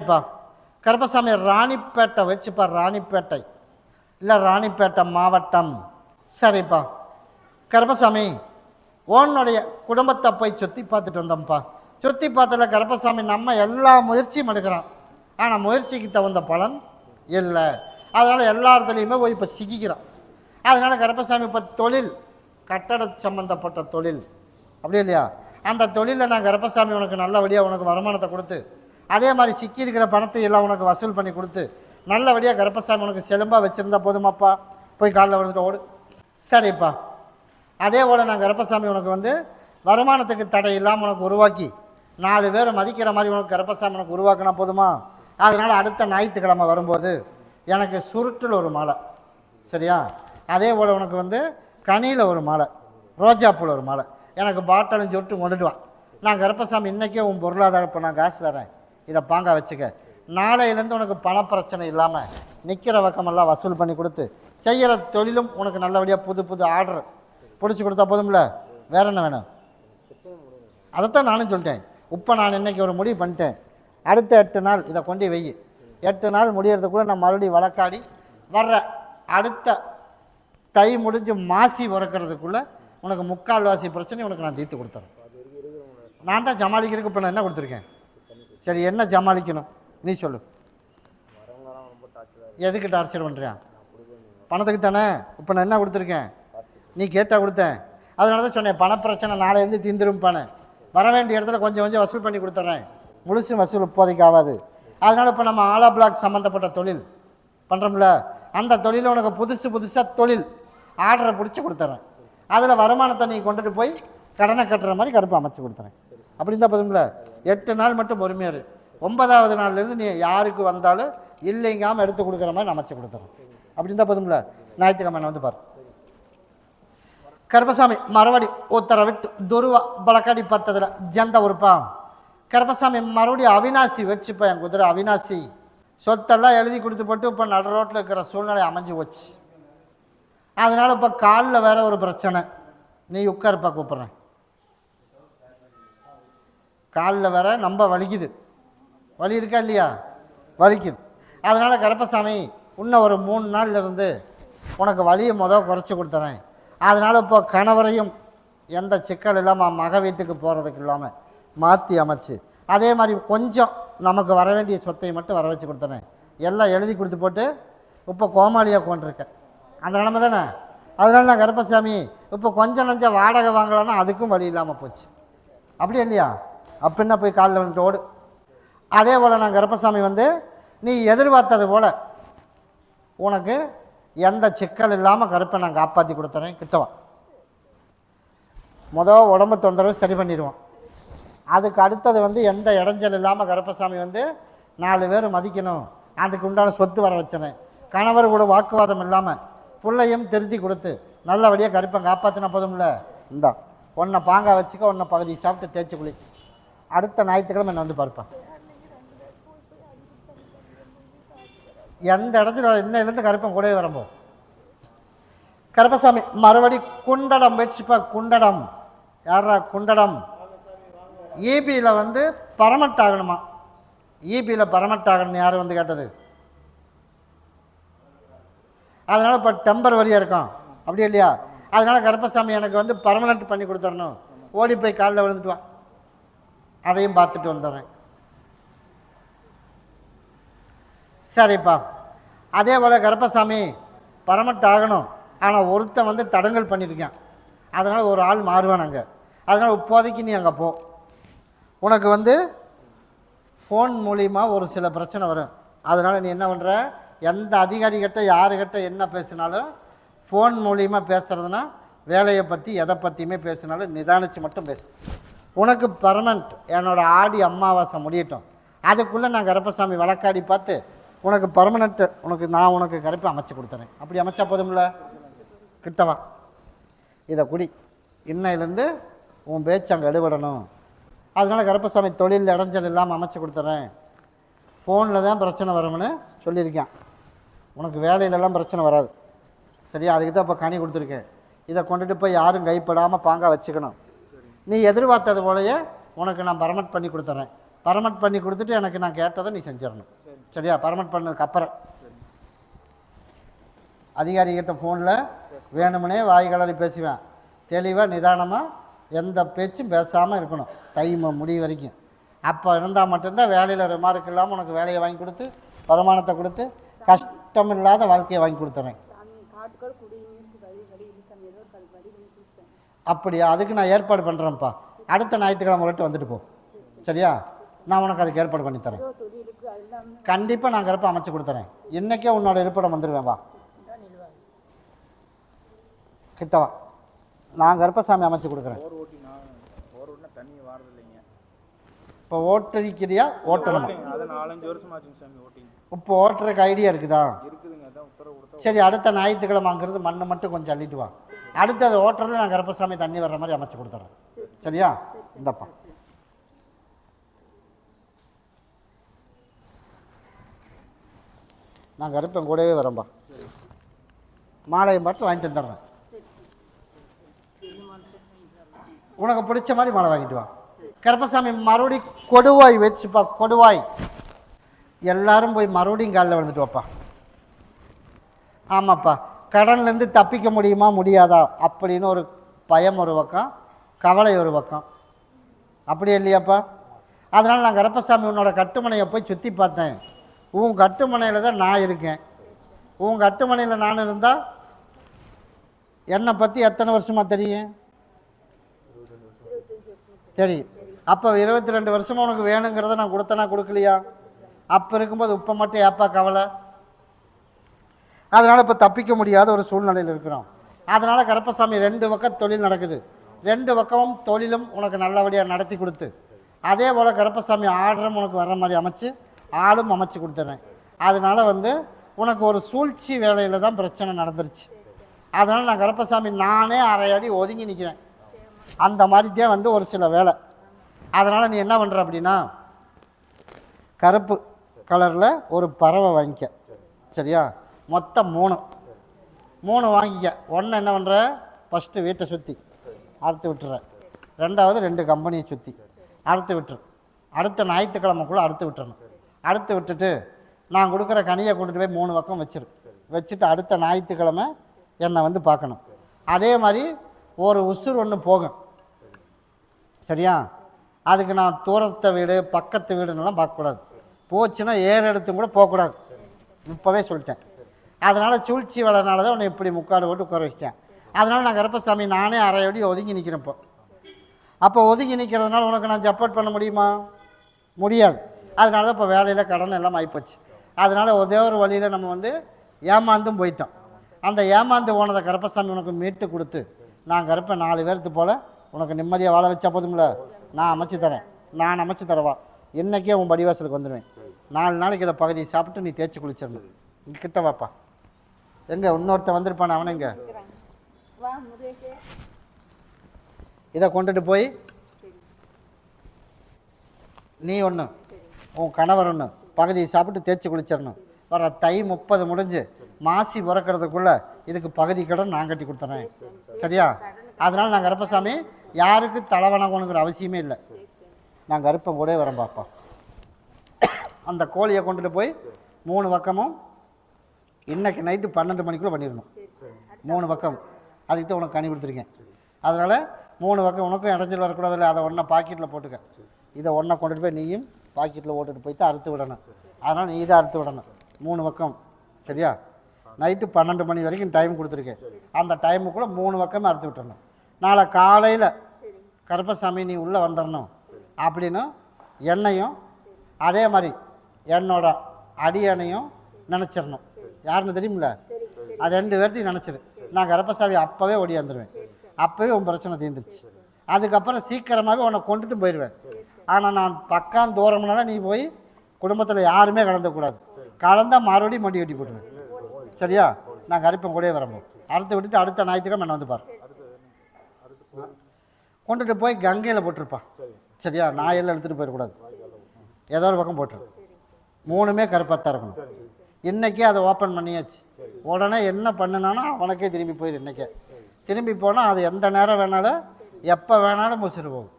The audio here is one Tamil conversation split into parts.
சரிப்பா. கருப்பசாமி ராணிப்பேட்டை வச்சுப்பா. ராணிப்பேட்டை இல்லை ராணிப்பேட்டை மாவட்டம். சரிப்பா. கருப்பசாமி உன்னுடைய குடும்பத்தை போய் சுற்றி பார்த்துட்டு வந்தோம்ப்பா. சுற்றி பார்த்தல கருப்பசாமி நம்ம எல்லா முயற்சியும் எடுக்கிறோம், ஆனால் முயற்சிக்கு தகுந்த பலன் இல்லை. அதனால் எல்லா இடத்துலையுமே போய் இப்போ சிக்கிக்கிறோம். அதனால் கருப்பசாமி இப்போ தொழில் கட்டட சம்மந்தப்பட்ட தொழில் அப்படி இல்லையா, அந்த தொழிலில் நான் கருப்பசாமி உனக்கு நல்லபடியாக உனக்கு வருமானத்தை கொடுத்து, அதே மாதிரி சிக்கி இருக்கிற பணத்தை எல்லாம் உனக்கு வசூல் பண்ணி கொடுத்து, நல்லபடியாக கருப்பசாமி உனக்கு செலும்பாக வச்சுருந்தா போதுமாப்பா. போய் காலில் விழுந்துட்டு ஓடு. சரிப்பா. அதே போல் நான் கருப்பசாமி உனக்கு வந்து வருமானத்துக்கு தடை இல்லாமல் உனக்கு உருவாக்கி 4 பேரை மதிக்கிற மாதிரி உனக்கு கருப்பசாமி உனக்கு உருவாக்கினா போதுமா. அதனால் அடுத்த ஞாயிற்றுக்கிழமை வரும்போது எனக்கு சுருட்டில் ஒரு மாலை, சரியா? அதே போல் உனக்கு வந்து கனியில் ஒரு மாலை, ரோஜாப்பூவில் ஒரு மாலை, எனக்கு பாட்டலும் சொட்டு கொண்டுட்டு வா. நான் கருப்பசாமி இன்றைக்கே உன் பொருளாதாரம் இப்போ நான் காசு தரேன், இதை பாங்க வச்சுக்க. நாளையிலேருந்து உனக்கு பணப்பிரச்சனை இல்லாமல் நிற்கிற பக்கமெல்லாம் வசூல் பண்ணி கொடுத்து செய்கிற தொழிலும் உனக்கு நல்லபடியாக புது புது ஆர்டர் பிடிச்சி கொடுத்தா போதும்ல. வேற என்ன வேணும்? அதைத்தான் நானும் சொல்லிட்டேன். இப்போ நான் இன்றைக்கி ஒரு முடிவு பண்ணிட்டேன். அடுத்த 8 நாள் இதை கொண்டு வெயி. 8 நாள் முடியறதுக்குள்ளே நான் மறுபடியும் வழக்காடி வர்ற அடுத்த தை முடிஞ்சு மாசி உறக்கிறதுக்குள்ளே உனக்கு 3/4 பிரச்சனை உனக்கு நான் தீர்த்து கொடுத்துறேன். நான் தான் ஜமாளிக்கிறதுக்கு இப்போ நான் என்ன கொடுத்துருக்கேன்? சரி, என்ன ஜமாளிக்கணும் நீ சொல்லு. எதுக்கு டார்ச்சர் பண்ணுறியான்? பணத்துக்கு தானே. இப்போ நான் என்ன கொடுத்துருக்கேன்? நீ கேட்டால் கொடுத்தேன். அதனால தான் சொன்னேன், பணப்பிரச்சனை நாளையிலேருந்து தீர்ந்துரும்பானே. வர வேண்டிய இடத்துல கொஞ்சம் கொஞ்சம் வசூல் பண்ணி கொடுத்துட்றேன். முழுசு வசூல் இப்போதைக்கு ஆகாது. அதனால் இப்போ நம்ம ஆலா பிளாக் சம்மந்தப்பட்ட தொழில் பண்ணுறோம்ல, அந்த தொழிலில் உனக்கு புதுசாக தொழில் ஆர்டரை பிடிச்சி கொடுத்துட்றேன். அதில் வருமானத்தை நீ கொண்டுட்டு போய் கடனை கட்டுற மாதிரி கருப்பு அமைச்சு கொடுத்துறேன். அப்படி இருந்தால் போதும்ல. 8 நாள் மட்டும் பொறுமையாரு. 9வது நாள்லேருந்து நீ யாருக்கு வந்தாலும் இல்லைங்காமல் எடுத்து கொடுக்குற மாதிரி அமைச்சு கொடுத்துறேன். அப்படி இருந்தால் போதும்ல. ஞாயிற்றுக்கிழமை வந்து பாரு. கருப்பசாமி மறுபடி உத்தரவிட்டு துருவா பழக்கடி பத்ததில் ஜந்த உறுப்பா. கருப்பசாமி மறுபடியும் அவினாசி வச்சுப்பா. என் குதிரை அவினாசி சொத்தெல்லாம் எழுதி கொடுத்து போட்டு இப்போ நடு ரோட்டில் இருக்கிற சூழ்நிலை அமைஞ்சு போச்சு. அதனால் இப்போ காலில் வேற ஒரு பிரச்சனை. நீ உட்காருப்பா, கூப்பிட்றேன். காலில் வேற நம்ம வலிக்குது. வலி இருக்கா இல்லையா? வலிக்குது. அதனால் கருப்பசாமி இன்னும் ஒரு 3 நாள்ல இருந்து உனக்கு வலியை குறைச்சி கொடுத்துறேன். அதனால் இப்போ கணவரையும் எந்த சிக்கல் இல்லாமல் மக வீட்டுக்கு போகிறதுக்கு இல்லாமல் மாற்றி அமைச்சு, அதே மாதிரி கொஞ்சம் நமக்கு வர வேண்டிய சொத்தை மட்டும் வர வச்சு கொடுத்துறேன். எல்லாம் எழுதி கொடுத்து போட்டு இப்போ கோமாளியாக கொண்டிருக்கேன். அந்த நிலைமை தானே. அதனால நான் கருப்பசாமி இப்போ கொஞ்சம் நஞ்சம் வாடகை வாங்கலான்னா அதுக்கும் வழி இல்லாமல் போச்சு. அப்படி இல்லையா? அப்படின்னா போய் காலில் வந்துட்டு ஓடு. அதே போல் நான் கருப்பசாமி வந்து நீ எதிர்பார்த்தது போல் உனக்கு எந்த சிக்கல் இல்லாமல் கருப்பை நான் காப்பாற்றி கொடுத்துறேன். கிட்டவா உடம்பு தொந்தரவு சரி பண்ணிடுவோம். அதுக்கு அடுத்தது வந்து எந்த இடைஞ்சல் இல்லாமல் கருப்பசாமி வந்து 4 பேர் மதிக்கணும், அதுக்கு உண்டான சொத்து வர வச்சினேன். கணவர் கூட வாக்குவாதம் இல்லாமல் பிள்ளையும் திருத்தி கொடுத்து நல்லபடியாக கருப்பை காப்பாற்றினா போதும்ல. இந்தா ஒன்றை பாங்கா வச்சுக்க, ஒன்றை பகுதி சாப்பிட்டு தேய்ச்சி குளி. அடுத்த ஞாயிற்றுக்கிழமை என்ன வந்து பார்ப்பேன். எந்த இடத்துல இன்னையிலேருந்து கருப்பம் கூடவே வரம்போ. கருப்பசாமி மறுபடி குண்டடம் வச்சுப்பா. குண்டடம் யாரா? குண்டடம் ஈபியில் வந்து பரமட் ஆகணுமா? ஈபியில் பரமட் ஆகணும்னு யார் வந்து கேட்டது? அதனால் இப்போ டெம்பரவரியாக இருக்கும். அப்படி இல்லையா? அதனால் கருப்பசாமி எனக்கு வந்து பர்மனெண்ட் பண்ணி கொடுத்துடணும். ஓடி போய் காலில் விழுந்துட்டு வா, அதையும் பார்த்துட்டு வந்துடுறேன். சரிப்பா. அதே போல் கருப்பசாமி பரமட் ஆகணும், ஆனால் ஒருத்தன் வந்து தடங்கல் பண்ணியிருக்கான். அதனால் ஒரு ஆள் மாறுவான் அங்கே. அதனால் இப்போதைக்கு நீ அங்கே போ. உனக்கு வந்து ஃபோன் மூலிமா ஒரு சில பிரச்சனை வரும். அதனால் நீ என்ன பண்ணுற, எந்த அதிகாரிகிட்ட யாருக்கிட்ட என்ன பேசினாலும் ஃபோன் மூலிமா பேசுகிறதுனா வேலையை பற்றி எதை பற்றியுமே பேசினாலும் நிதானித்து மட்டும் பேசு. உனக்கு பர்மனண்ட் என்னோடய ஆடி அமாவாசை முடியட்டும், அதுக்குள்ளே நான் கருப்பசாமி வழக்காடி பார்த்து உனக்கு பர்மனெண்ட்டு உனக்கு கருப்பை அமைச்சு கொடுத்துறேன். அப்படி அமைச்சா போதும்ல. கிட்டவா, இதை குடி. இன்னையிலேருந்து உன் பேச்சு அங்கே எடுபடணும். அதனால் கருப்பசாமி தொழில் இடைஞ்சல் இல்லாமல் அமைச்சு கொடுத்துட்றேன். ஃபோனில் தான் பிரச்சனை வரும்னு சொல்லியிருக்கேன். உனக்கு வேலையிலலாம் பிரச்சனை வராது. சரியா? அதுக்கு தான் இப்போ கனி கொடுத்துருக்கேன். இதை கொண்டுட்டு போய் யாரும் கைப்படாமல் பாங்காக வச்சுக்கணும். நீ எதிர்பார்த்தது போலயே உனக்கு நான் பர்மனெண்ட் பண்ணி கொடுத்துட்றேன். பர்மனெண்ட் பண்ணி கொடுத்துட்டு எனக்கு நான் கேட்டதை நீ செஞ்சிடணும். சரியா? பர்மனெண்ட் பண்ணதுக்கப்புறம் அதிகாரிகிட்ட ஃபோனில் வேணுமுனே வாய் கலரி பேசுவேன். தெளிவாக நிதானமாக எந்த பேச்சும் பேசாமல் இருக்கணும் டைம் முடிவு வரைக்கும். அப்போ இருந்தால் மட்டும்தான் வேலையில் ரிமார்க் இல்லாமல் உனக்கு வேலையை வாங்கி கொடுத்து வருமானத்தை கொடுத்து கஷ்டம் இல்லாத வாழ்க்கையை வாங்கி கொடுத்துறேன். அப்படியா? அதுக்கு நான் ஏற்பாடு பண்ணுறேன்ப்பா. அடுத்த ஞாயிற்றுக்கிழமை மட்டும் வந்துட்டு போ. சரியா? நான் உனக்கு அதுக்கு ஏற்பாடு பண்ணித்தரேன். கண்டிப்பாக நான் கருப்பை அமைச்சு கொடுத்துறேன். இன்றைக்கே உன்னோட இருப்பிடம் வந்துடுவேன். வா கிட்டவா, நான் கருப்பசாமி அமைச்சு கொடுக்குறேன். இப்போ ஓட்டடிக்கிறியா ஓட்டணுமா? இப்போ ஓட்டுறதுக்கு ஐடியா இருக்குதா? சரி, அடுத்த ஞாயிற்றுக்கிழமைங்கிறது மண்ணை மட்டும் கொஞ்சம் அள்ளிட்டு வா. அடுத்தது ஓட்டுறதுல நான் கருப்பசாமி தண்ணி வர்ற மாதிரி அமைச்சு கொடுத்துறேன். சரியா? இந்தப்பா நான் கருப்பன் கூடவே வரேன்பா. மாலையும் பாட்டு வாங்கிட்டு வந்துடுறேன். உனக்கு பிடிச்ச மாதிரி மாலை வாங்கிட்டு வா. கருப்பசாமி மறுபடி கொடுவாய் வச்சுப்பா. கொடுவாய் எல்லாரும் போய் மறுபடியும் காலில் வந்துட்டு வாப்பா. ஆமாப்பா, கடன்லேருந்து தப்பிக்க முடியுமா முடியாதா அப்படின்னு ஒரு பயம் ஒரு பக்கம், கவலை ஒரு பக்கம். அப்படி இல்லையாப்பா? அதனால் நான் கருப்பசாமி உன்னோட கட்டுமனையை போய் சுற்றி பார்த்தேன். உன் கட்டுமனையில் தான் நான் இருக்கேன். உன் கட்டுமனையில் நான் இருந்தால் என்னை பற்றி எத்தனை வருஷமாக தெரியும்? சரி, அப்போ 22 வருஷமாக உனக்கு வேணுங்கிறத நான் கொடுத்தனா கொடுக்கலையா? அப்போ இருக்கும்போது இப்போ மட்டும் ஏப்பா கவலை? அதனால் இப்போ தப்பிக்க முடியாத ஒரு சூழ்நிலையில் இருக்கிறோம். அதனால் கருப்பசாமி 2 பக்கம் தொழில் நடக்குது. 2 பக்கமும் தொழிலும் உனக்கு நல்லபடியாக நடத்தி கொடுத்து, அதே போல் கருப்பசாமி ஆர்டரும் உனக்கு வர்ற மாதிரி அமைச்சு ஆளும் அமைச்சு கொடுத்துட்றேன். அதனால் உனக்கு ஒரு சூழ்ச்சி வேலையில் தான் பிரச்சனை நடந்துருச்சு. அதனால் நான் கருப்பசாமி நானே அரை அடி ஒதுங்கி நிற்கிறேன். அந்த மாதிரி தான் ஒரு சில வேலை. அதனால் நீ என்ன பண்ணுற அப்படின்னா, கருப்பு கலரில் ஒரு பறவை வாங்கிக்க. சரியா? மொத்தம் 3 வாங்கிக்க. ஒன்று என்ன பண்ணுற, ஃபஸ்ட்டு வீட்டை சுற்றி அறுத்து விட்டுற. 2வது 2 கம்பெனியை சுற்றி அறுத்து விட்டுரு. அடுத்த ஞாயிற்றுக்கிழமைக்குள்ளே அறுத்து விட்டுறணும். அறுத்து விட்டுட்டு நான் கொடுக்குற கனியை கொண்டுட்டு போய் 3 பக்கம் வச்சுட்டு அடுத்த ஞாயிற்றுக்கிழமை என்னை பார்க்கணும். அதே மாதிரி ஒரு உசுர் ஒன்று போகும். சரியா? அதுக்கு நான் தூரத்தை வீடு பக்கத்து வீடுன்னெல்லாம் பார்க்கக்கூடாது. போச்சுன்னா எடுத்தும் கூட போகக்கூடாது. இப்போவே சொல்லிட்டேன். அதனால் சூழ்ச்சி வேலைனால தான் உன்னை இப்படி முக்காடு போட்டு உட்கார வச்சிட்டேன். அதனால் நான் கருப்பசாமி நானே அரை அடி ஒதுங்கி நிற்கிறேன். அப்போ ஒதுங்கி நிற்கிறதுனால உனக்கு நான் சப்போர்ட் பண்ண முடியுமா? முடியாது. அதனால தான் இப்போ வேலையில் கடன் எல்லாம் ஆகிப்போச்சு. அதனால் ஒரே ஒரு வழியில் நம்ம ஏமாந்தும் போயிட்டோம். அந்த ஏமாந்து போனதை கருப்பசாமி உனக்கு மீட்டு கொடுத்து நான் கருப்பை 4 பேர்த்து போல் உனக்கு நிம்மதியாக வாழ வச்சா போதும்ல. நான் அமைச்சு தரேன். நான் அமைச்சு தரவா. இன்றைக்கே உன் படிவாசலுக்கு வந்துடுவேன். 4 நாளைக்கு இதை பகுதியை சாப்பிட்டு நீ தேய்ச்சி குளிச்சிடணும். இங்கே கிட்ட வாப்பா. எங்கே இன்னொருத்த வந்திருப்பானே அவனை எங்கே? இதை கொண்டுட்டு போய் நீ ஒன்று உன் கணவர் ஒன்று பகுதியை சாப்பிட்டு தேய்ச்சி குளிச்சிடணும். வர தை 30 முடிஞ்சு மாசி பிறக்கிறதுக்குள்ளே இதுக்கு பகுதி கடன் நான் கட்டி கொடுத்துறேன். சரியா? அதனால் நான் கருப்பசாமி யாருக்கு தலைவணங்கணுங்கிற அவசியமே இல்லை. நான் கருப்பம் கூட வரேன் பாப்பா. அந்த கோழியை கொண்டுட்டு போய் 3 பக்கமும் இன்றைக்கி நைட்டு 12 மணிக்குள்ளே பண்ணிடணும். 3 பக்கம் அதுக்கு தான் உனக்கு கனி கொடுத்துருக்கேன். அதனால் 3 பக்கம் உனக்கும் இடைஞ்சல் வரக்கூடாதுல்ல. அதை ஒன்றை பாக்கெட்டில் போட்டுக்க. இதை ஒன்றை கொண்டுட்டு போய் நீயும் பாக்கெட்டில் ஓட்டுட்டு போய்ட்டு அறுத்து விடணும். அதனால் நீ இதை அறுத்து விடணும் 3 பக்கம். சரியா? நைட்டு 12 மணி வரைக்கும் டைம் கொடுத்துருக்கேன். அந்த டைமுக்குள்ளே 3 பக்கமே அறுத்து விட்டுறணும். நாளை காலையில் கருப்பசாமி நீ உள்ளே வந்துடணும் அப்படின்னு என்னையும் அதே மாதிரி என்னோட அடியனையும் நினச்சிடணும். யாருன்னு தெரியுமில்ல? அது 2 பேர்த்தையும் நினச்சிரு. நான் கருப்பசாமி அப்போவே ஓடியாந்துருவேன். அப்போவே உன் பிரச்சனை தீர்ந்துருச்சு. அதுக்கப்புறம் சீக்கிரமாகவே உன்னை கொண்டுட்டு போயிடுவேன். ஆனால் நான் பக்கம் தூரம்னால நீ போய் குடும்பத்தில் யாருமே கலந்துக்கூடாது. கலந்தால் மறுபடியும் மண்டி வெட்டி போட்டுருவேன். சரியா? நான் கருப்பன் கூடயே வரம்போ அறுத்து விட்டுட்டு அடுத்த ஞாயிற்றுக்கிழமை என்ன பாரு. கொண்டுட்டு போய் கங்கையில் போட்டிருப்பான். சரியா? நாயெல்லாம் எடுத்துகிட்டு போயிடக்கூடாது. ஏதோ ஒரு பக்கம் போட்டுரு. 3மே கருப்பாத்தான் இருக்கணும். இன்றைக்கே அதை ஓப்பன் பண்ணியாச்சு. உடனே என்ன பண்ணினானோ அவனுக்கே திரும்பி போயிடு. இன்றைக்கே திரும்பி போனால் அது எந்த நேரம் வேணாலும் எப்போ வேணாலும் முசிறு போகும்.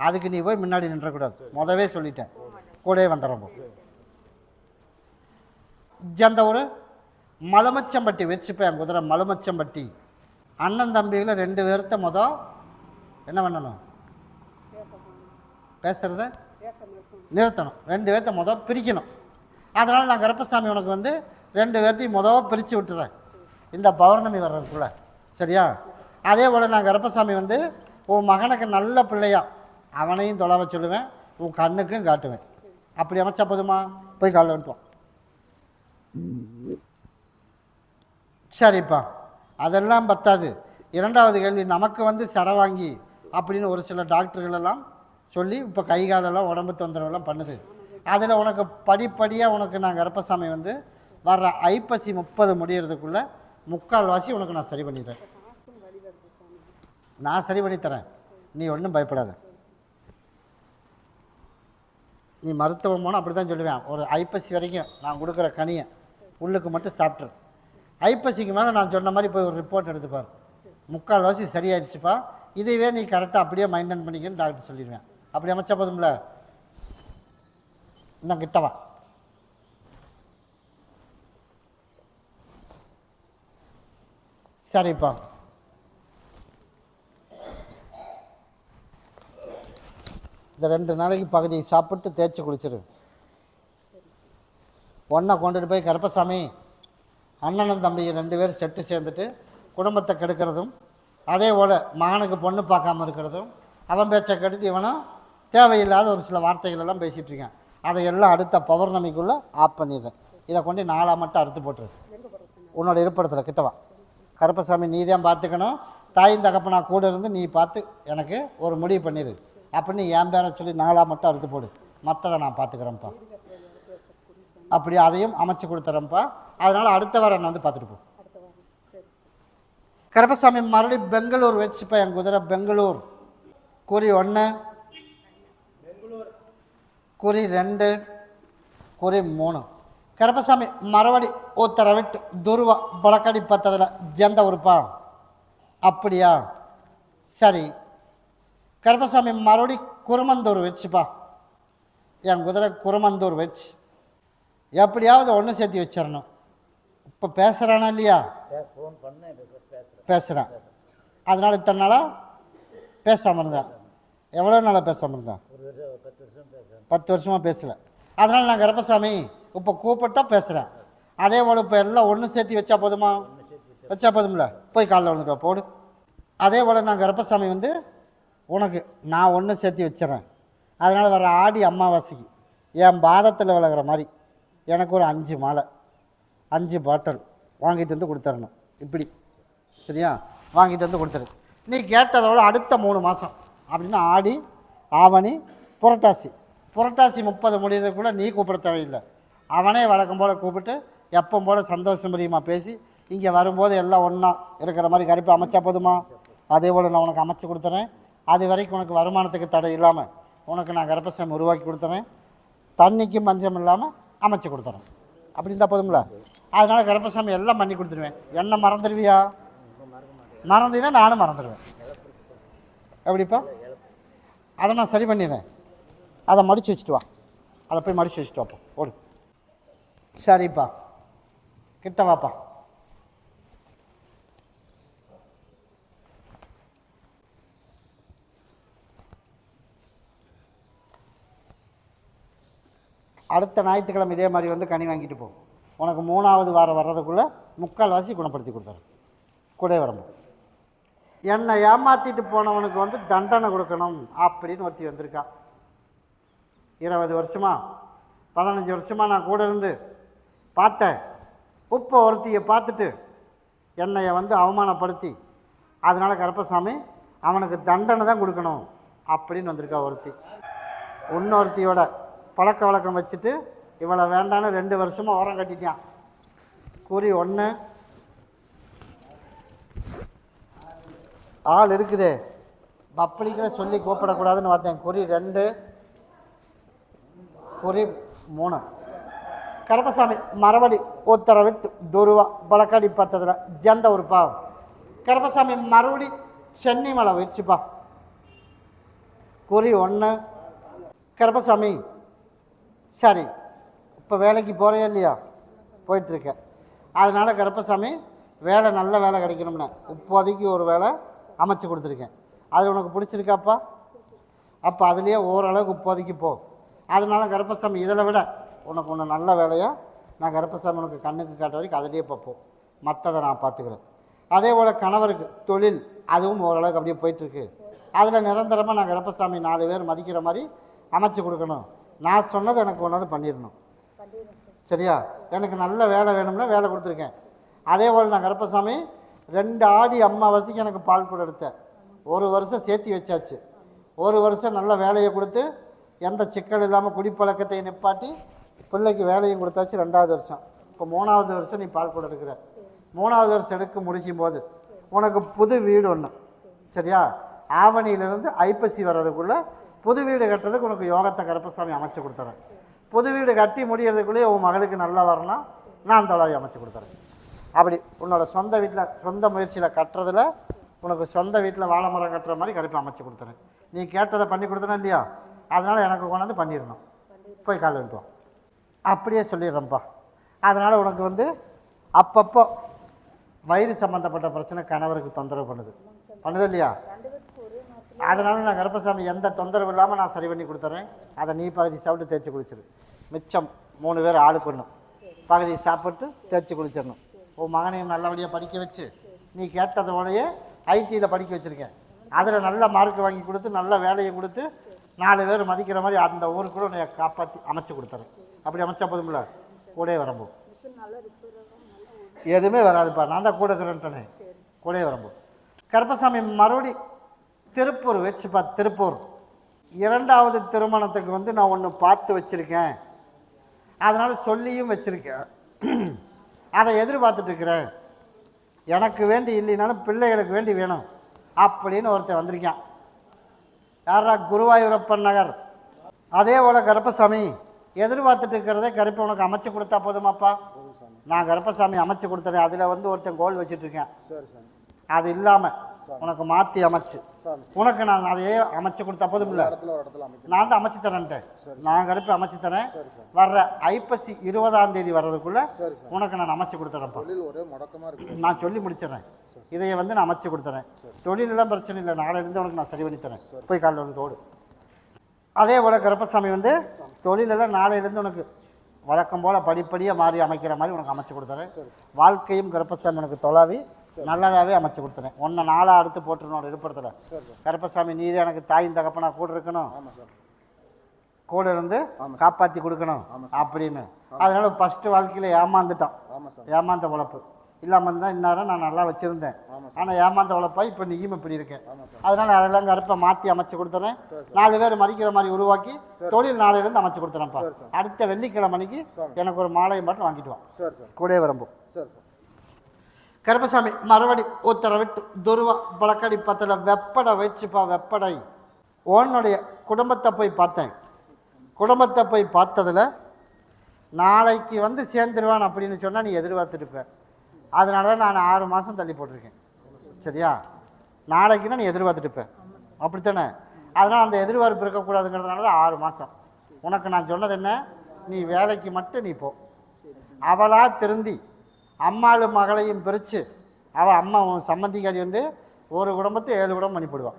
அதுக்கு நீ போய் முன்னாடி நின்றக்கூடாது. முதவே சொல்லிட்டேன். கூட வந்துடுறோம். எந்த ஒரு மலுமச்சம்பட்டி வச்சுப்பேன் குதிரை மலுமச்சம்பட்டி. அண்ணன் தம்பிகளை 2 பேர்த்த என்ன பண்ணணும்? பேசுகிறத நிறுத்தணும். 2 பேர்த்த பிரிக்கணும். அதனால் நான் கருப்பசாமி உனக்கு 2 பேர்த்தையும் பிரித்து விட்டுறேன் இந்த பௌர்ணமி வர்றதுக்குள்ளே, சரியா? அதே போல் நான் கருப்பசாமி உன் மகனுக்கு நல்ல பிள்ளையா அவனையும் தொலைவ சொல்லுவேன், உன் கண்ணுக்கும் காட்டுவேன். அப்படி அமைச்சா போதுமா? போய் காலைல வந்துட்டுவான். சரிப்பா, அதெல்லாம் பத்தாது. 2வது கேள்வி, நமக்கு சரவாங்கி அப்படின்னு ஒரு சில டாக்டர்கள் எல்லாம் சொல்லி இப்போ கை காலெல்லாம் உடம்பு தொந்தரவெல்லாம் பண்ணுது. அதில் உனக்கு படிப்படியாக உனக்கு நான் கருப்பசாமி வர்ற ஐப்பசி 30 முடியறதுக்குள்ளே 3/4 உனக்கு நான் சரி பண்ணிடுறேன். நான் சரி பண்ணித்தரேன், நீ ஒன்றும் பயப்படாத. நீ மருத்துவம் போனால் அப்படி தான் சொல்லுவேன். ஒரு ஐப்பசி வரைக்கும் நான் கொடுக்குற கனியை உள்ளுக்கு மட்டும் சாப்பிட்ரு. ஐப்பசிக்கு மேலே நான் சொன்ன மாதிரி போய் ஒரு ரிப்போர்ட் எடுத்துப்பார். 3/4 சரியாயிடுச்சுப்பா, இதுவே நீ கரெக்டாக அப்படியே மெயின்டைன் பண்ணிக்கன்னு டாக்டர் சொல்லிடுவேன். அப்படி அமைச்சா போதும்ல? இன்னும் கிட்டவா. சரிப்பா, இந்த 2 நாளைக்கு பகுதியை சாப்பிட்டு தேய்ச்சி குளிச்சிரு. ஒன்றை கொண்டுட்டு போய் கருப்பசாமி அண்ணனும் தம்பி 2 பேர் செட்டு சேர்ந்துட்டு குடும்பத்தை கெடுக்கிறதும், அதே போல் மகனுக்கு பொண்ணு பார்க்காம இருக்கிறதும், அவன் பேச்சை கேட்டுட்டு இவனும் தேவையில்லாத ஒரு சில வார்த்தைகள் எல்லாம் பேசிகிட்டு இருக்கேன். அதையெல்லாம் அடுத்த பௌர்ணமிக்குள்ளே ஆஃப் பண்ணிடுறேன். இதை கொண்டு 4 மட்டும் அறுத்து போட்டுரு. உன்னோட இருப்பிடத்தில் கிட்டவா. கருப்பசாமி நீ தான் பார்த்துக்கணும், தாயும் தகப்பனா கூட இருந்து நீ பார்த்து எனக்கு ஒரு முடிவு பண்ணிடு அப்படின்னு என் பேரை சொல்லி 4 மட்டும் அறுத்து போடு. மற்றதை நான் பார்த்துக்கிறேன்ப்பா. அப்படி அதையும் அமைச்சு கொடுத்துறேன்ப்பா. அதனால் அடுத்த வாரம் நான் பார்த்துட்டு போ. கருப்பசாமி மறுபடியும் பெங்களூர் வச்சுப்பா. என் குதிரை பெங்களூர். குறி 1, குறி 2, குறி 3. கருப்பசாமி மறுபடி உத்தரவிட்டு துருவா பழக்கடி பத்ததில் ஜெந்த உறுப்பா? அப்படியா, சரி. கருப்பசாமி மறுபடி குருமந்தூர் வச்சுப்பா. என் குதிரை குருமந்தூர் வச்சு எப்படியாவது ஒன்று சேர்த்து வச்சிடணும். இப்போ பேசுகிறானா இல்லையா? பேசுகிறேன். அதனால் இத்தனை நாளாக பேசாமல் இருந்தேன். எவ்வளோ நாளாக பேசாமல் இருந்தேன்? 10 வருஷமாக பேசலை. அதனால் நான் கருப்பசாமி இப்போ கூப்பிட்டா பேசுகிறேன். அதே போல் இப்போ எல்லாம் ஒன்று சேர்த்து வச்சா போதுமா? வச்சா போதும்ல? போய் காலைல வந்துட்டு போடு. அதே போல் நான் கருப்பசாமி உனக்கு நான் ஒன்று சேர்த்து வச்சிடறேன். அதனால் வர ஆடி அமாவாசைக்கு என் பாதத்தில் விலகிற மாதிரி எனக்கு ஒரு 5 மாலை 5 பாட்டில் வாங்கிட்டு கொடுத்துடணும். இப்படி சரியா? வாங்கிட்டு கொடுத்துரு. நீ கேட்டதோட அடுத்த 3 மாதம் அப்படின்னா ஆடி, ஆவணி, புரட்டாசி. புரட்டாசி 30 முடிகிறதுக்குள்ளே நீ கூப்பிட தேவையில்லை. அவனே வழக்கம் போல் கூப்பிட்டு எப்போ போல் சந்தோஷம் பிரியமாக பேசி இங்கே வரும்போது எல்லாம் ஒன்றா இருக்கிற மாதிரி கருப்பு அமைச்சா போதுமா? அதே போல் நான் உனக்கு அமைச்சு கொடுத்துறேன். அது வரைக்கும் உனக்கு வருமானத்துக்கு தடை இல்லாமல் உனக்கு நான் கருப்பசாமி உருவாக்கி கொடுத்துறேன். தண்ணிக்கும் பஞ்சம் இல்லாமல் அமைச்சு கொடுத்துறேன். அப்படி இருந்தால் போதுங்களா? அதனால் கருப்பசாமி எல்லாம் பண்ணி கொடுத்துருவேன். என்ன மறந்துடுவியா? மறந்தீங்கன்னா நானும் மறந்துடுவேன். எப்படிப்பா? அதை நான் சரி பண்ணிடுறேன். அதை மடித்து வச்சுட்டு வா. அதை போய் மடித்து வச்சுட்டு வாப்பா. ஓடு. சரிப்பா, கிட்ட வாப்பா. அடுத்த ஞாயிற்றுக்கிழமை இதே மாதிரி கனி வாங்கிட்டு போ. உனக்கு 3வது வாரம் வர்றதுக்குள்ளே 3/4 குணப்படுத்தி கொடுத்துறேன். கூட வரும்போது என்னை ஏமாற்றிட்டு போனவனுக்கு தண்டனை கொடுக்கணும் அப்படின்னு ஒருத்தி வந்திருக்கா. 20 வருஷமா 15 வருஷமாக நான் கூட இருந்து பார்த்தேன். இப்போ ஒருத்தியை பார்த்துட்டு என்னைய அவமானப்படுத்தி அதனால் கருப்பசாமி அவனுக்கு தண்டனை தான் கொடுக்கணும் அப்படின்னு வந்திருக்கா ஒருத்தி. இன்னொருத்தியோட பழக்க வழக்கம் வச்சுட்டு இவளை வேண்டான்னு 2 வருஷமாக ஓரம் கட்டிட்டான். குறி 1 ஆள் இருக்குதே பப்பளிகளை சொல்லி கூப்பிடக்கூடாதுன்னு பார்த்தேன். குறி 2, குறி 3. கருப்பசாமி மறுபடி உத்தரவிட்டு துருவா பழக்கடி பத்ததில் ஜெந்த உறுப்பா? கருப்பசாமி மறுபடி சென்னி மலை வச்சுப்பா. குறி 1. கருப்பசாமி சரி, இப்போ வேலைக்கு போகிறே இல்லையா? போயிட்டுருக்கேன். அதனால் கருப்பசாமி வேலை நல்ல வேலை கிடைக்கணும்னு இப்போதைக்கு ஒரு வேலை அமைச்சு கொடுத்துருக்கேன். அது உனக்கு பிடிச்சிருக்காப்பா? அப்போ அதுலேயே ஓரளவுக்கு இப்போதைக்கு போ. அதனால கருப்பசாமி இதில் விட உனக்கு ஒன்று நல்ல வேலையாக நான் கருப்பசாமி உனக்கு கண்ணுக்கு காட்ட வரைக்கும் அதிலேயே பார்ப்போம், மற்றதை நான் பார்த்துக்கிறேன். அதே போல் கணவருக்கு தொழில் அதுவும் ஓரளவுக்கு அப்படியே போயிட்டுருக்கு. அதில் நிரந்தரமாக நான் கருப்பசாமி 4 பேர் மதிக்கிற மாதிரி அமைச்சு கொடுக்கணும். நான் சொன்னது எனக்கு ஒன்றாவது பண்ணிடணும். சரியா? எனக்கு நல்ல வேலை வேணும்னா வேலை கொடுத்துருக்கேன். அதே போல் நான் கருப்பசாமி 2 ஆடி அம்மாவாசைக்கு எனக்கு பால் கூட எடுத்தேன். 1 வருஷம் சேர்த்தி வச்சாச்சு. 1 வருஷம் நல்ல வேலையை கொடுத்து எந்த சிக்கல் இல்லாமல் குடிப்பழக்கத்தை நிப்பாட்டி பிள்ளைக்கு வேலையும் கொடுத்தாச்சு. 2வது வருஷம், இப்போ 3வது வருஷம் நீ பால் கூட எடுக்கிற. 3வது வருஷம் எடுக்க முடிக்கும் போது உனக்கு புது வீடு ஒன்று, சரியா? ஆவணியிலிருந்து ஐப்பசி வர்றதுக்குள்ளே புது வீடு கட்டுறதுக்கு உனக்கு யோகத்தை கருப்பசாமி அமைச்சு கொடுத்துறேன். புது வீடு கட்டி முடிகிறதுக்குள்ளேயே உன் மகளுக்கு நல்லா வரணும், நான் தொலைவி அமைச்சு கொடுத்துறேன். அப்படி உன்னோட சொந்த வீட்டில் சொந்த முயற்சியில் கட்டுறதுல உனக்கு சொந்த வீட்டில் வாழை மரம் கட்டுற மாதிரி கருப்பை அமைச்சு கொடுத்துறேன். நீ கேட்டதை பண்ணி கொடுத்தனா இல்லையா? அதனால் எனக்கு கொண்டாந்து பண்ணிடணும். போய் காலை விட்டுவோம், அப்படியே சொல்லிடுறேன்ப்பா. அதனால் உனக்கு அப்பப்போ வயிறு சம்மந்தப்பட்ட பிரச்சனை கணவருக்கு தொந்தரவு பண்ணுது இல்லையா? அதனால் நான் கருப்பசாமி எந்த தொந்தரவு இல்லாமல் நான் சரி பண்ணி கொடுத்துட்றேன். அதை நீ பகுதி சாப்பிட்டு தேய்ச்சி குளிச்சிடு. மிச்சம் 3 பேர் ஆளுக்கு ஒன்று பகுதி சாப்பிட்டு தேய்ச்சி குளிச்சிடணும். உன் மகனையும் நல்லபடியாக படிக்க வச்சு நீ கேட்டதோடையே ஐடியில் படிக்க வச்சுருக்கேன். அதில் நல்ல மார்க் வாங்கி கொடுத்து நல்ல வேலையை கொடுத்து 4 பேர் மதிக்கிற மாதிரி அந்த ஊருக்கு கூட உன்னை காப்பாற்றி அமைச்சு கொடுத்துறேன். அப்படி அமைச்சா போதும்ல, கூடயே வரம்போ எதுவுமே வராதுப்பா, நான் தான் கூட இருக்கிறேன்ட்டனே, கூடயே வரம்போ. கருப்பசாமி மறுபடி திருப்பூர் வச்சுப்பா. திருப்பூர் 2வது திருமணத்துக்கு நான் ஒன்று பார்த்து வச்சுருக்கேன். அதனால் சொல்லியும் வச்சுருக்கேன். அதை எதிர்பார்த்துட்ருக்கிறேன். எனக்கு வேண்டி இல்லைனாலும் பிள்ளைகளுக்கு வேண்டி வேணும் அப்படின்னு ஒருத்தன் வந்திருக்கான். யாரா? குருவாயூரப்பன் நகர். அதே போல் கருப்பசாமி எதிர்பார்த்துட்டு இருக்கிறதே கருப்பை உனக்கு அமைச்சு கொடுத்தா போதுமாப்பா? நான் கருப்பசாமி அமைச்சு கொடுத்துறேன். அதில் ஒருத்தன் கோல் வச்சுட்ருக்கேன். அது இல்லாமல் உனக்கு மாற்றி அமைச்சு உனக்கு நான் அதையே அமைச்சு கொடுத்தா போதும் இல்லை? நான் தான் அமைச்சு தரேன்ட்டேன். நான் கருப்பை அமைச்சு தரேன். வர்ற ஐப்பசி 20ஆம் தேதி வர்றதுக்குள்ளே உனக்கு நான் அமைச்சு கொடுத்துறேன்ப்பா. நான் சொல்லி முடிச்சிடறேன். இதையை நான் அமைச்சு கொடுத்துறேன். தொழிலெல்லாம் பிரச்சனை இல்லை, நாளையிலேருந்து உனக்கு நான் சரி பண்ணி தரேன். போய் காலையில் உனக்கு ஓடு. அதே போல் கருப்பசாமி தொழிலெல்லாம் நாளையிலேருந்து உனக்கு வழக்கம் போல் படிப்படியாக மாறி அமைக்கிற மாதிரி உனக்கு அமைச்சு கொடுத்துறேன். வாழ்க்கையும் கருப்பசாமி உனக்கு தொலாவி நல்லதாகவே அமைச்சு கொடுத்துறேன். உன்னை 4ஆக அடுத்து போட்டுருனோட இருப்பத்தில் கருப்பசாமி நீ தான் எனக்கு தாயின் தகப்பனா கூட இருக்கணும், கூட இருந்து காப்பாற்றி கொடுக்கணும் அப்படின்னு. அதனால் ஃபஸ்ட்டு வாழ்க்கையில் ஏமாந்துட்டான். ஏமாந்த உழைப்பு இல்லாமல் இருந்தால் இந்நேரம் நான் நல்லா வச்சுருந்தேன். ஆனால் ஏமாந்த உழைப்பா இப்போ நீயும் இப்படி இருக்கேன். அதனால் அதெல்லாம் கருப்பை மாற்றி அமைச்சு கொடுத்துறேன். 4 பேர் மதிக்கிற மாதிரி உருவாக்கி தொழில் நாளையிலேருந்து அமைச்சு கொடுத்துறேன்ப்பா. அடுத்த வெள்ளிக்கிழமைக்கு எனக்கு ஒரு மாலையை மட்டும் வாங்கிட்டு வான், கூட வரம்போ. கருப்பசாமி மறுபடி உத்தரவிட்டு துருவா பழக்கடி பத்தில் வெப்படை வச்சுப்பா. வெப்படை உன்னுடைய குடும்பத்தை போய் பார்த்தேன். குடும்பத்தை போய் பார்த்ததில் நாளைக்கு சேர்ந்துருவான் அப்படின்னு சொன்னால் நீ எதிர்பார்த்துருப்பேன். அதனால தான் நான் 6 மாதம் தள்ளி போட்டிருக்கேன். சரியா? நாளைக்குன்னா நீ எதிர்பார்த்துட்டுப்பேன், அப்படித்தானே? அதனால் அந்த எதிர்பார்ப்பு இருக்கக்கூடாதுங்கிறதுனால தான் 6 மாதம். உனக்கு நான் சொன்னது என்ன? நீ வேலைக்கு மட்டும் நீ போ. அவளாக திருந்தி அம்மாளும் மகளையும் பிரித்து அவள் அம்மா உன் சம்மந்திக்காரி ஒரு குடும்பத்தை 7 குடும்பம் பண்ணிவிடுவான்.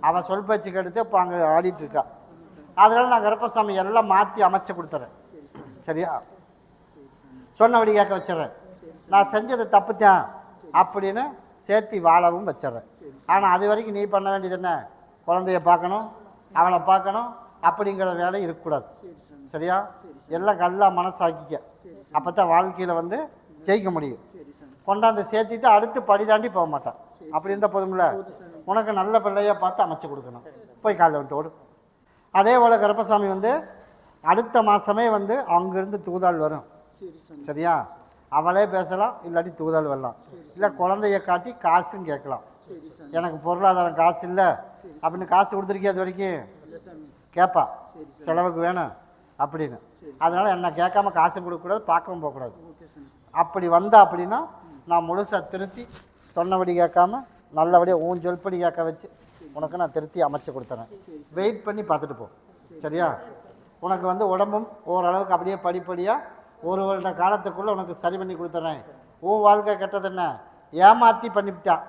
அவள் சொல் பேச்சு கெடுத்து இப்போ அங்கே ஆடிட்டுருக்கா. அதனால் நான் கருப்பசாமி எல்லாம் மாற்றி அமைச்சு கொடுத்துறேன். சரியா? சொன்னபடி கேட்க வச்சிட்றேன். நான் செஞ்சது தப்புத்தான் அப்படின்னு சேர்த்தி வாழவும் வச்சிட்றேன். ஆனால் அது வரைக்கும் நீ பண்ண வேண்டியது என்ன? குழந்தைய பார்க்கணும், அவளை பார்க்கணும் அப்படிங்கிற வேலை இருக்கக்கூடாது. சரியா? எல்லாம் கல்லா மனசாக்கிக்க. அப்போ தான் வாழ்க்கையில் ஜெயிக்க முடியும். கொண்டாந்து சேர்த்திட்டு அடுத்து படி தாண்டி போக மாட்டான். அப்படி இருந்தால் போதும்ல? உனக்கு நல்ல பிள்ளையாக பார்த்து அமைச்சு கொடுக்கணும். போய் காலையில் விட்டு ஓடு. அதே போல் கருப்பசாமி அடுத்த மாதமே அங்கேருந்து தூதாள் வரும். சரியா? அவளே பேசலாம், இல்லாட்டி தூதாள் வரலாம். இல்லை குழந்தைய காட்டி காசும் கேட்கலாம். எனக்கு பொருளாதாரம் காசு இல்லை அப்படின்னு காசு கொடுத்துருக்கே அது வரைக்கும் கேட்பா, செலவுக்கு வேணும் அப்படின்னு. அதனால் என்ன கேட்காம காசும் கொடுக்கக்கூடாது, பார்க்கவும் போகக்கூடாது. அப்படி வந்தா அப்படின்னா நான் முழுசாக திருத்தி சொன்னபடி கேட்காம நல்லபடியாக ஊன் சொல்படி கேட்க வச்சு உனக்கு நான் திருத்தி அமைச்சு கொடுத்துறேன். வெயிட் பண்ணி பார்த்துட்டு போ. சரியா? உனக்கு வந்து உடம்பும் ஓரளவுக்கு அப்படியே படிப்படியாக ஒரு வருட காலத்துக்குள்ளே உனக்கு சரி பண்ணி கொடுத்துட்றேன். உன் வாழ்க்கை கெட்டது என்ன, ஏமாற்றி பண்ணிவிட்டான்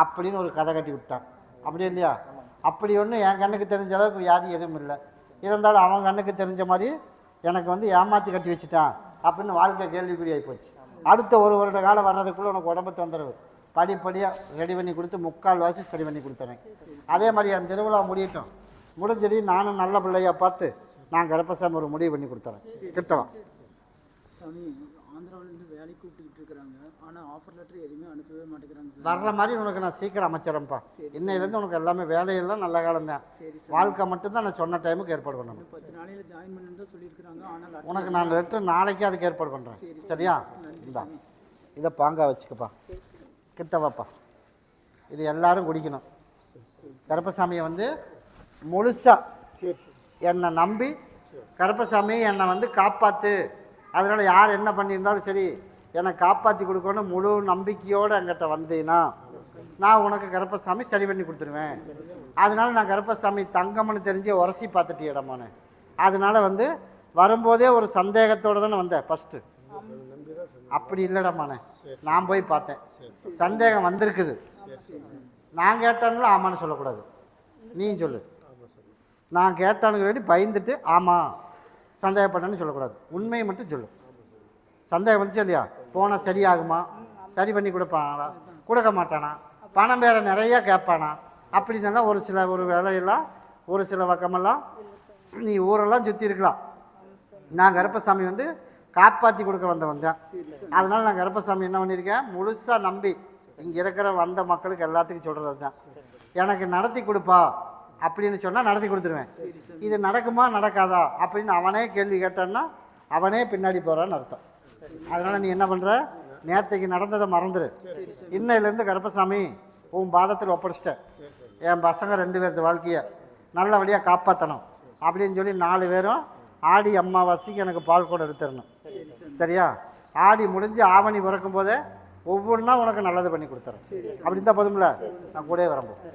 அப்படின்னு ஒரு கதை கட்டி விட்டான். அப்படி இல்லையா? அப்படி ஒன்றும் என் கண்ணுக்கு தெரிஞ்ச அளவுக்கு வியாதி எதுவும் இல்லை. இருந்தாலும் அவன் கண்ணுக்கு தெரிஞ்ச மாதிரி எனக்கு வந்து ஏமாற்றி கட்டி வச்சுட்டான் அப்படின்னு வாழ்க்கை கேள்விக்குறியாகி போச்சு. அடுத்த ஒரு வருட காலம் வர்றதுக்குள்ளே உனக்கு உடம்பு தொந்தரவு படிப்படியாக ரெடி பண்ணி கொடுத்து 3/4 சரி பண்ணி கொடுத்துறேன். அதே மாதிரி அந்த திருவிழா முடியட்டும். முடிஞ்சது நானும் நல்ல பிள்ளையாக பார்த்து நான் கருப்பசாமி ஒரு முடிவு பண்ணி கொடுத்துறேன். கிட்டவா சாமி, ஆந்திராவிலேருந்து வேலைக்கு கூப்பிட்டுக்கிட்டு இருக்கிறாங்க. ஆனால் ஆஃபர் லெட்டர் எதுவுமே அனுப்பவே மாட்டேங்கிறாங்க சார். வர்ற மாதிரி உனக்கு நான் சீக்கிரம் அமைச்சிடறேன்ப்பா. இன்னையிலேருந்து உனக்கு எல்லாமே வேலையெல்லாம் நல்ல காலம் தான். வாழ்க்கை மட்டும்தான் நான் சொன்ன டைமுக்கு ஏற்பாடு பண்ணணும். 10 நாளையில் ஜாயின் பண்ணு தான் சொல்லியிருக்கிறாங்க. ஆனால் உனக்கு நான் லெட்டர் நாளைக்கு அதுக்கு ஏற்பாடு பண்ணுறேன். சரியா? இந்தா இதை பாங்கா வச்சுக்கப்பா. கிட்டவாப்பா. இது எல்லாரும் குடிக்கணும். கருப்பசாமியை வந்து முழுசாக என்னை நம்பி கருப்பசாமி என்னை வந்து காப்பாற்று, அதனால் யார் என்ன பண்ணியிருந்தாலும் சரி என்னை காப்பாற்றி கொடுக்கணும் முழு நம்பிக்கையோடு என்கிட்ட வந்தீங்கன்னா நான் உனக்கு கருப்பசாமி சரி பண்ணி கொடுத்துருவேன். அதனால் நான் கருப்பசாமி தங்கம்னு தெரிஞ்சு உரசி பார்த்துட்டு இடமானே. அதனால் வந்து வரும்போதே ஒரு சந்தேகத்தோடு தானே வந்தேன் ஃபஸ்ட்டு. அப்படி இல்லைடமானே, நான் போய் பார்த்தேன், சந்தேகம் வந்திருக்குது. நான் கேட்டானுங்களா ஆமான்னு சொல்லக்கூடாது, நீ சொல்லு. நான் கேட்டானுங்க பயந்துட்டு ஆமாம் சந்தேகப்பட்டேன்னு சொல்லக்கூடாது, உண்மையை மட்டும் சொல்லு. சந்தேகம் வந்துச்சு இல்லையா? போனால் சரியாகுமா, சரி பண்ணி கொடுப்பாங்களா, கொடுக்க மாட்டானா, பணம் வேறு நிறையா கேட்பானா அப்படின்னா ஒரு வேலையெல்லாம் ஒரு சில பக்கமெல்லாம் நீ ஊரெல்லாம் சுற்றி இருக்கலாம். நான் கருப்பசாமி வந்து காப்பாற்றி கொடுக்க வந்தேன். அதனால் நான் கருப்பசாமி என்ன பண்ணியிருக்கேன், முழுசாக நம்பி இங்கே இருக்கிற வந்த மக்களுக்கு எல்லாத்துக்கும் சொல்கிறது தான், எனக்கு நடத்தி கொடுப்பா அப்படின்னு சொன்னால் நடத்தி கொடுத்துருவேன். இது நடக்குமா நடக்காதா அப்படின்னு அவனே கேள்வி கேட்டான்னா அவனே பின்னாடி போகிறான்னு அர்த்தம். அதனால் நீ என்ன பண்ணுற, நேற்றுக்கு நடந்ததை மறந்துடு. இன்னையிலேருந்து கருப்பசாமி உன் பாதத்தில் ஒப்படைச்சிட்டேன். என் பசங்க 2 பேர்த்து வாழ்க்கையை நல்லபடியாக காப்பாற்றணும் அப்படின்னு சொல்லி 4 பேரும் ஆடி அம்மாவாசைக்கு எனக்கு பால் கூட எடுத்துடணும். சரியா? ஆடி முடிஞ்சு ஆவணி பிறக்கும் போதே ஒவ்வொன்றா உனக்கு நல்லது பண்ணி கொடுத்துறேன். அப்படி இருந்தால் போதும்ல, நான் கூடவே வரம்போது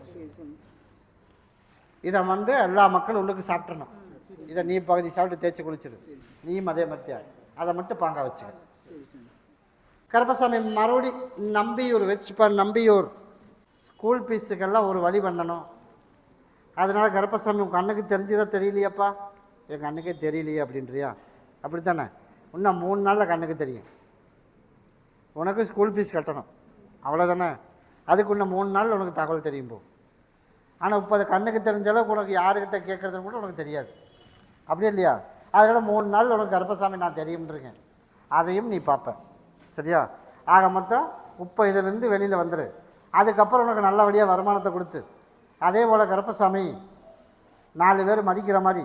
இதை வந்து எல்லா மக்களும் உள்ளுக்கு சாப்பிட்றணும். இதை நீ பகுதி சாப்பிட்டு தேய்ச்சி குளிச்சிடு, நீயும் அதே மத்தியா அதை மட்டும் பாங்கா வச்சுக்க. கருப்பசாமி மறுபடி நம்பியூர் வச்சுப்பா. நம்பியூர் ஸ்கூல் ஃபீஸுக்கெல்லாம் ஒரு வழி பண்ணணும். அதனால் கருப்பசாமி உன் கண்ணுக்கு தெரிஞ்சுதான் தெரியலையாப்பா, என் கண்ணுக்கே தெரியலையே அப்படின்றியா? அப்படி தானே? இன்னும் 3 நாளில் கண்ணுக்கு தெரியும். உனக்கு ஸ்கூல் ஃபீஸ் கட்டணும், அவ்வளோதானே? அதுக்கு இன்னும் 3 நாள் உனக்கு தகவல் தெரியும் போ. ஆனால் இப்போ அது கண்ணுக்கு தெரிஞ்ச அளவுக்கு உனக்கு யாருக்கிட்ட கேட்குறதுன்னு கூட உனக்கு தெரியாது. அப்படியே இல்லையா? அதனால் 3 நாள் உனக்கு கருப்பசாமி நான் தெரியும்ன்றிருக்கேன், அதையும் நீ பார்ப்பேன். சரியா? ஆக மொத்தம் இப்போ இதிலேருந்து வெளியில் வந்துடு. அதுக்கப்புறம் உனக்கு நல்லபடியாக வருமானத்தை கொடுத்து அதே போல் கருப்பசாமி 4 பேர் மதிக்கிற மாதிரி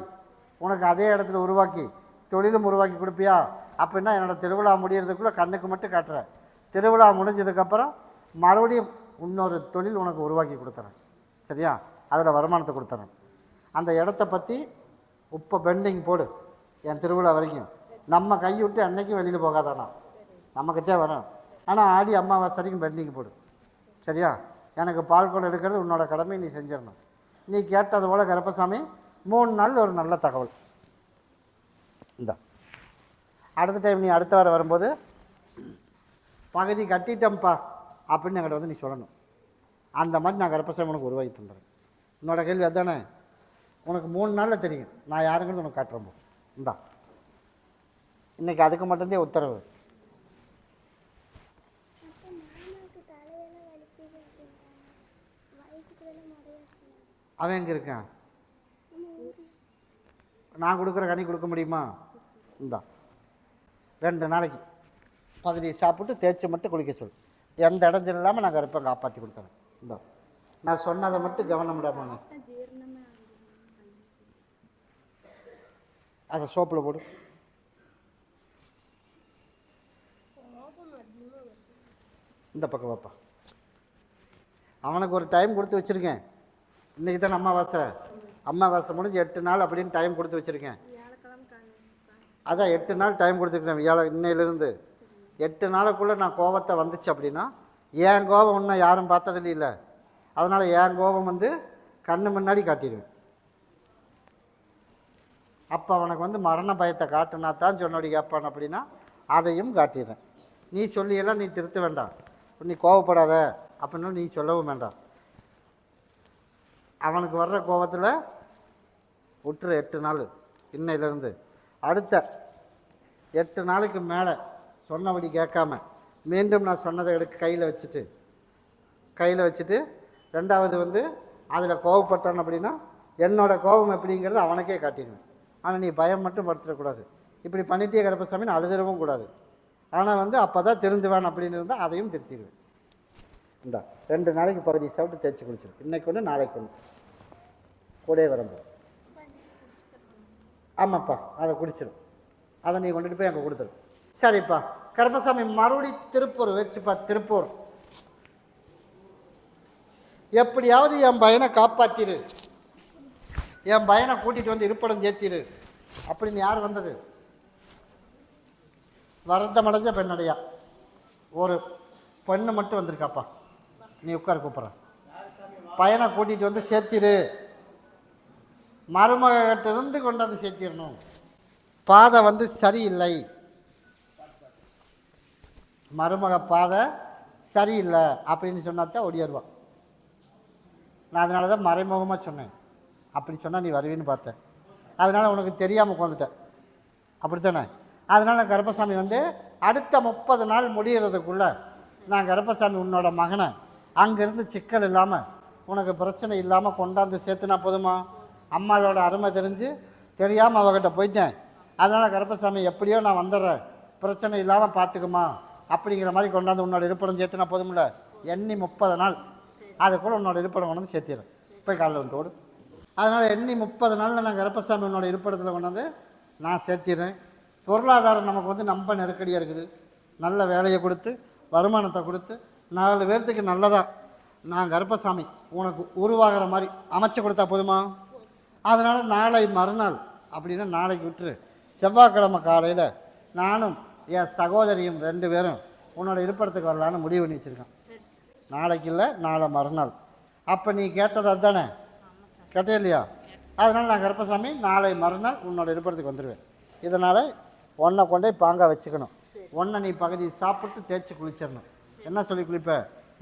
உனக்கு அதே இடத்துல உருவாக்கி தொழிலும் உருவாக்கி கொடுப்பியா? அப்படின்னா என்னோடய திருவிழா முடிகிறதுக்குள்ளே கண்ணுக்கு மட்டும் காட்டுறேன். திருவிழா முடிஞ்சதுக்கப்புறம் மறுபடியும் இன்னொரு தொழில் உனக்கு உருவாக்கி கொடுத்துறேன். சரியா? அதில் வருமானத்தை கொடுத்துறேன். அந்த இடத்த பற்றி இப்போ பெண்டிங் போடு என் திருவிழா வரைக்கும். நம்ம கைவிட்டு அன்னைக்கும் வெளியில் போகாதானா, நம்மக்கிட்டே வரோம். ஆனால் ஆடி அம்மாவாசை வரைக்கும் பெண்டிங் போடு. சரியா? எனக்கு பால் கூட எடுக்கிறது உன்னோட கடமை, நீ செஞ்சிடணும். நீ கேட்டது போல் கருப்பசாமி 3 நாள் ஒரு நல்ல தகவல். இந்த அடுத்த டைம் நீ அடுத்த வாரம் வரும்போது பகுதி கட்டிட்டோம்ப்பா அப்படின்னு என்கிட்ட வந்து நீ சொல்லணும். அந்த மாதிரி நான் கருப்பசாமி உனக்கு உருவாக்கி தந்துடுறேன். என்னோட கேள்வி அதுதானே? உனக்கு 3 நாளில் தெரியும் நான் யாருங்கிறது உனக்கு காட்டுறேன். இந்தா இன்றைக்கி அதுக்கு மட்டும்தான் உத்தரவு. அவன் எங்கே இருக்கான்? நான் கொடுக்குற கனி கொடுக்க முடியுமா? இந்தா 2 நாளைக்கு பகுதியை சாப்பிட்டு தேய்ச்சி மட்டும் குளிக்க சொல். எந்த இடைஞ்சல் இல்லாமல் நான் கருப்பை காப்பாற்றி கொடுத்துறேன். இந்தா நான் சொன்னதை மட்டும் கவனம் விடாமல் அதை சோப்பில் போடு. இந்த பக்கம் வைப்பா. அவனுக்கு ஒரு டைம் கொடுத்து வச்சுருக்கேன். இன்றைக்கி தான் அம்மாவாசை முடிஞ்சு 8 நாள் அப்படின்னு டைம் கொடுத்து வச்சுருக்கேன். அதான் 8 நாள் டைம் கொடுத்துருக்கேன். இன்னையிலேருந்து 8 நாளுக்குள்ளே நான் கோபத்தை வந்துச்சு அப்படின்னா, என் கோபம் இன்னும் யாரும் பார்த்ததில்லை இல்லை, அதனால் என் கோபம் வந்து கண்ணு முன்னாடி காட்டிடுவேன். அப்போ அவனுக்கு வந்து மரண பயத்தை காட்டுனா தான் சொன்னபடி கேட்பான் அப்படின்னா அதையும் காட்டிடுறேன். நீ சொல்லியெல்லாம் நீ திருத்த வேண்டாம், நீ கோவப்படாத அப்படின்னு நீ சொல்லவும் வேண்டாம். அவனுக்கு வர்ற கோபத்தில் விட்டுரு 8 நாள். இன்னையிலேருந்து அடுத்த 8 நாளுக்கு மேலே சொன்னபடி கேட்காம மீண்டும் நான் சொன்னதை எடுக்க கையில் வச்சுட்டு ரெண்டாவது வந்து அதில் கோவப்பட்டான் அப்படின்னா என்னோடய கோபம் எப்படிங்கிறது அவனுக்கே காட்டிடுவேன். ஆனால் நீ பயம் மட்டும் படுத்துடக்கூடாது. இப்படி பண்ணிட்டே கருப்பசாமி நான் அழுதுறவும் கூடாது. ஆனால் வந்து அப்போ தான் திருந்துவேன் அப்படின்னு இருந்தால் அதையும் திருத்திடுவேன். இந்தா 2 நாளைக்கு பகுதி சாப்பிட்டு தேய்ச்சி குளிச்சிடும். இன்றைக்கு ஒன்று நாளைக்கு ஒன்று கூடவே வரும்போது. ஆமாப்பா, அதை குடிச்சிடும். அதை நீ கொண்டுட்டு போய் அங்கே கொடுத்துரு. சரிப்பா. கருப்பசாமி மறுபடி திருப்பூர் வச்சுப்பா. திருப்பூர் எப்படியாவது என் பையனை காப்பாற்றிடு, என் பையனை கூட்டிகிட்டு வந்து இருப்படம் சேர்த்திடு அப்படின்னு யார் வந்தது? வருத்தமடைஞ்ச பெண்ணடையா ஒரு பெண்ணு மட்டும் வந்திருக்காப்பா. நீ உட்கார கூப்பிட்றேன். பையனை கூட்டிகிட்டு வந்து சேர்த்திடு, மருமகிட்டிருந்து கொண்டாந்து சேர்த்திடணும். பாதை வந்து சரியில்லை, மருமக பாதை சரியில்லை அப்படின்னு சொன்னாதான் ஓடிடுவான். நான் அதனால தான் மறைமுகமாக சொன்னேன். அப்படி சொன்னால் நீ வருவின்னு பார்த்தேன். அதனால் உனக்கு தெரியாமல் உட்காந்துட்டேன், அப்படித்தானே? அதனால் நான் கருப்பசாமி வந்து அடுத்த 30 நாள் முடிகிறதுக்குள்ளே நான் கருப்பசாமி உன்னோட மகனை அங்கேருந்து சிக்கல் இல்லாமல் உனக்கு பிரச்சனை இல்லாமல் கொண்டாந்து சேர்த்துனா போதுமா? அம்மாவோட அருமை தெரியாமல் அவகிட்ட போயிட்டேன். அதனால் கருப்பசாமி எப்படியோ நான் வந்துடுறேன், பிரச்சனை இல்லாமல் பார்த்துக்குமா அப்படிங்கிற மாதிரி கொண்டாந்து உன்னோட இருப்பிடம் சேர்த்துனா போதும்ல. எண்ணி 30 நாள் அதுக்குள்ளே உன்னோட இருப்பிடம் கொண்டாந்து சேர்த்திடுறேன். போய் காலையில் வந்து ஓடு. அதனால் எண்ணி 30 நாளில் நான் கருப்பசாமி உன்னோட இருப்பிடத்தில் கொண்டாந்து நான் சேர்த்திடுறேன். பொருளாதாரம் நமக்கு வந்து ரொம்ப நெருக்கடியாக இருக்குது. நல்ல வேலையை கொடுத்து வருமானத்தை கொடுத்து 4 பேர்த்துக்கு நல்லதாக நான் கருப்பசாமி உனக்கு உருவாகிற மாதிரி அமைச்சு கொடுத்தா போதுமா? அதனால் நாளை மறுநாள் அப்படின்னா நாளைக்கு விட்டுரு. செவ்வாய்க்கிழமை காலையில் நானும் என் சகோதரியும் 2 பேரும் உன்னோட இருப்பிடத்துக்கு வரலான்னு முடிவு பண்ணி வச்சுருக்கேன். நாளைக்கு இல்லை, நாளை மறுநாள். அப்போ நீ கேட்டது அதுதானே? கேட்டே இல்லையா? அதனால் நான் கருப்பசாமி நாளை மறுநாள் உன்னோட இருப்பிடத்துக்கு வந்துடுவேன். இதனால் ஒன்றை கொண்டே பாங்காக வச்சுக்கணும். ஒன்றை நீ பகுதி சாப்பிட்டு தேய்ச்சி குளிச்சிடணும். என்ன சொல்லி குளிப்ப?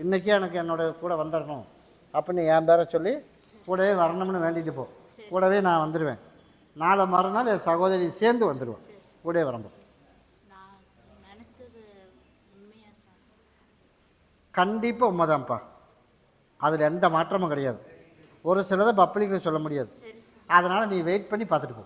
இன்றைக்கே எனக்கு என்னோட கூட வந்துடணும் அப்படின்னு என் பேரை சொல்லி கூடவே வரணும்னு வேண்டிட்டு போ. கூடவே நான் வந்துடுவேன். நாளை மறுநாள் என் சகோதரி சேர்ந்து வந்துடுவேன். கூடவே வரும்போது கண்டிப்பாக உண்மைதான்ப்பா. அதில் எந்த மாற்றமும் கிடையாது. ஒரு சிலதை பப்ளிக்கில் சொல்ல முடியாது. அதனால் நீ வெயிட் பண்ணி பார்த்துட்டு போ.